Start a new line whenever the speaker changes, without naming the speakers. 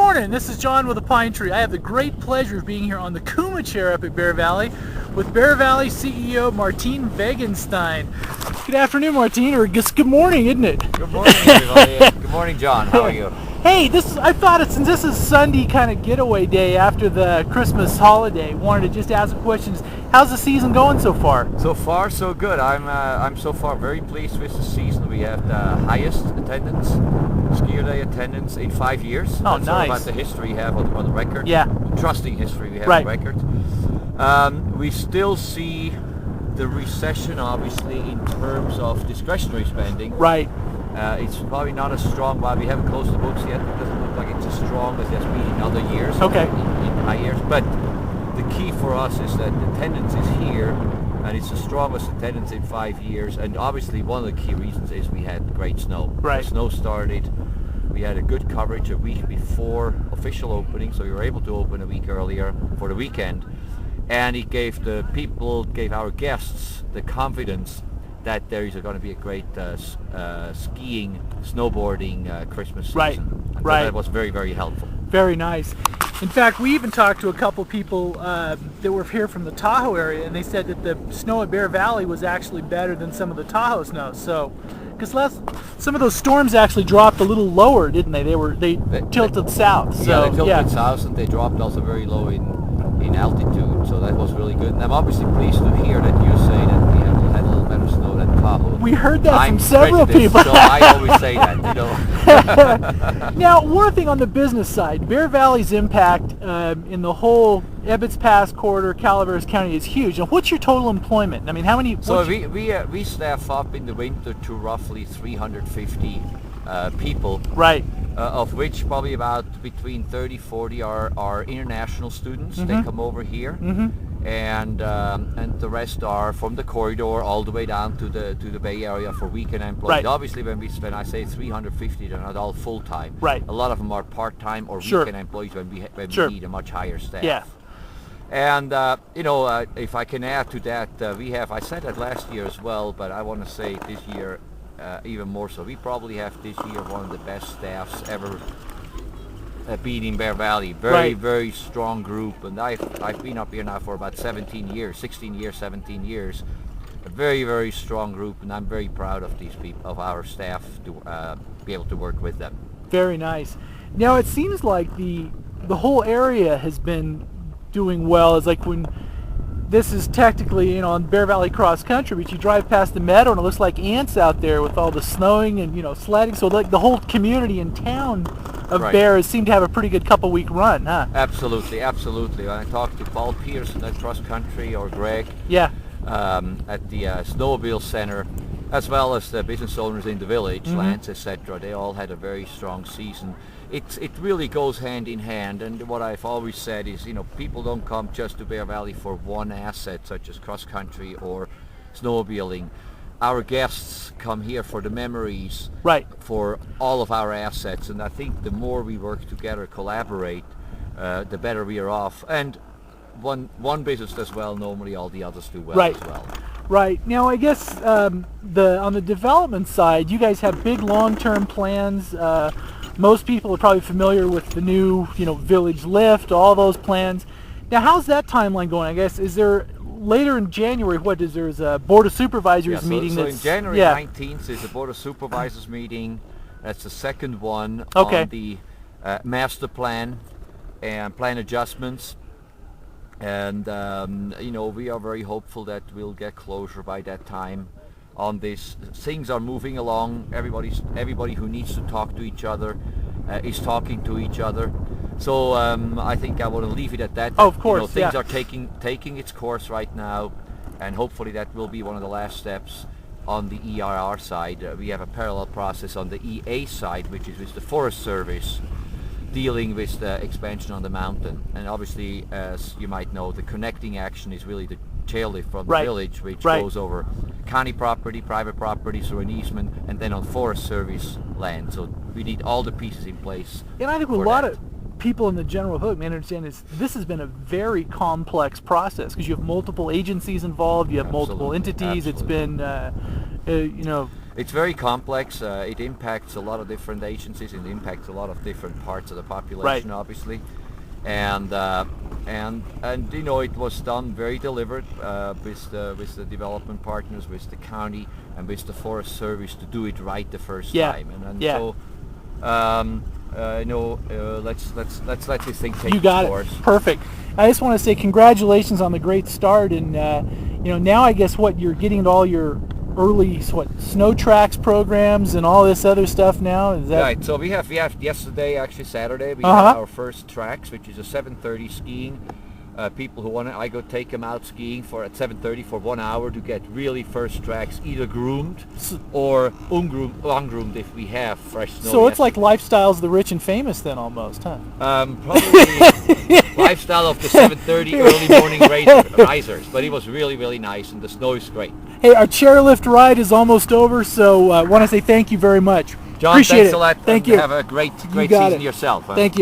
morning, this is John with the Pine Tree. I have the great pleasure of being here on the Kuma chair up at Bear Valley with Bear Valley CEO Martin Wegenstein. Good afternoon, Martin, or just good morning, isn't it?
Good morning, everybody. Good morning, John. How are you?
Hey, I thought since this is Sunday kind of getaway day after the Christmas holiday, wanted to just ask some questions. How's the season going so far?
So far, so good. I'm so far very pleased with the season. We have the highest attendance, skier day attendance in 5 years.
Oh,
That's
nice.
all about the history we have on the record.
Yeah.
Trusting history we have
Right.
on record. We still see the recession, obviously, in terms of discretionary spending.
Right.
It's probably not as strong. While we haven't closed the books yet, it doesn't look like it's as strong as it's been in other years.
Okay.
In high years. But the key for us is that the attendance is here, and it's the strongest attendance in 5 years. And obviously, one of the key reasons is we had great snow.
Right.
The snow started. We had a good coverage a week before official opening, so we were able to open a week earlier for the weekend. And it gave our guests the confidence that there is going to be a great skiing, snowboarding Christmas season.
Right,
So
right.
that was very, very helpful.
Very nice. In fact, we even talked to a couple people that were here from the Tahoe area, and they said that the snow at Bear Valley was actually better than some of the Tahoe snow. So, because some of those storms actually dropped a little lower, didn't they? They tilted south. So,
yeah, they tilted south, and they dropped also very low in altitude. So that was really good. And I'm obviously pleased to hear that you say that we had a little better snow than Tahoe.
We heard that
I'm
from several
prejudiced,
people.
So I always say that, you know.
Now, one thing on the business side, Bear Valley's impact in the whole Ebbets Pass corridor, Calaveras County is huge. Now, what's your total employment? I mean, how many?
So we staff up in the winter to roughly 350 people.
Right.
Of which probably about between 30-40 are international students.
Mm-hmm.
They come over here, and the rest are from the corridor all the way down to the Bay Area for weekend employees.
Right.
Obviously, when I say 350, they're not all full time.
Right.
A lot of them are part time or
Sure.
weekend employees when we
Sure.
need a much higher staff.
Yeah.
And if I can add to that, I said that last year as well, but I want to say this year even more so. We probably have this year one of the best staffs ever been in Bear Valley. Very,
Right.
very strong group, and I've been up here now for about 17 years, A very, very strong group, and I'm very proud of these people, of our staff, to be able to work with them.
Very nice. Now, it seems like the whole area has been doing well. It's like when this is technically, on Bear Valley cross country, but you drive past the meadow and it looks like ants out there with all the snowing and, sledding. So like the whole community and town of
Right.
Bear seemed to have a pretty good couple-week run, huh?
Absolutely. When I talked to Paul Peterson at Cross Country or Greg
Yeah.
at the Snowmobile Center, as well as the business owners in the village, Lance, etc., they all had a very strong season. It really goes hand in hand, and what I've always said is, people don't come just to Bear Valley for one asset such as cross country or snowmobiling. Our guests come here for the memories,
Right.
for all of our assets, and I think the more we work together, collaborate, the better we are off. And one business does well, normally all the others do well
Right.
as well.
Right. Now, I guess on the development side, you guys have big long-term plans. Most people are probably familiar with the new, village lift, all those plans. Now, how's that timeline going? I guess, is there later in January, there's a Board of Supervisors meeting
So
that's...
in January 19th is the Board of Supervisors meeting. That's the second one
Okay.
on the master plan and plan adjustments. And, we are very hopeful that we'll get closure by that time on this. Things are moving along. Everybody who needs to talk to each other is talking to each other. So I think I want to leave it at that.
Oh, of course,
things
yeah.
are taking its course right now, and hopefully that will be one of the last steps on the ERR side. We have a parallel process on the EA side, which is with the Forest Service, dealing with the expansion on the mountain. And obviously, as you might know, the connecting action is really the chairlift from the
Right.
village, which
Right.
goes over county property, private property, so an easement, and then on Forest Service land. So we need all the pieces in place.
And I think
for
a lot
that.
of people in the general public may understand this has been a very complex process because you have multiple agencies involved, you have multiple
Absolutely,
entities. It's been
It's very complex. It impacts a lot of different agencies. It impacts a lot of different parts of the population,
Right.
obviously. And you know, it was done very deliberate with the development partners, with the county, and with the Forest Service to do it right the first
Yeah.
time. And
Yeah.
so, you know, let's let this thing take
You got
its
it.
course.
Perfect. I just want to say congratulations on the great start, and you know, now I guess what you're getting into all your early snow tracks programs and all this other stuff now. Is that
Right, so we have yesterday, actually Saturday, we
Uh-huh.
had our first tracks, which is a 7:30 skiing. People who want to, I go take them out skiing at 7:30 for 1 hour to get really first tracks, either groomed or ungroomed if we have fresh snow.
so? It's like lifestyles of the rich and famous then, almost, huh?
Probably lifestyle of the 7:30 early morning risers, but it was really, really nice, and the snow is great.
Hey, our chairlift ride is almost over, so I want to say thank you very much.
John,
Appreciate
thanks
it.
a lot.
Thank
and
you.
Have a great
You got
season
it.
yourself. Huh?
Thank you.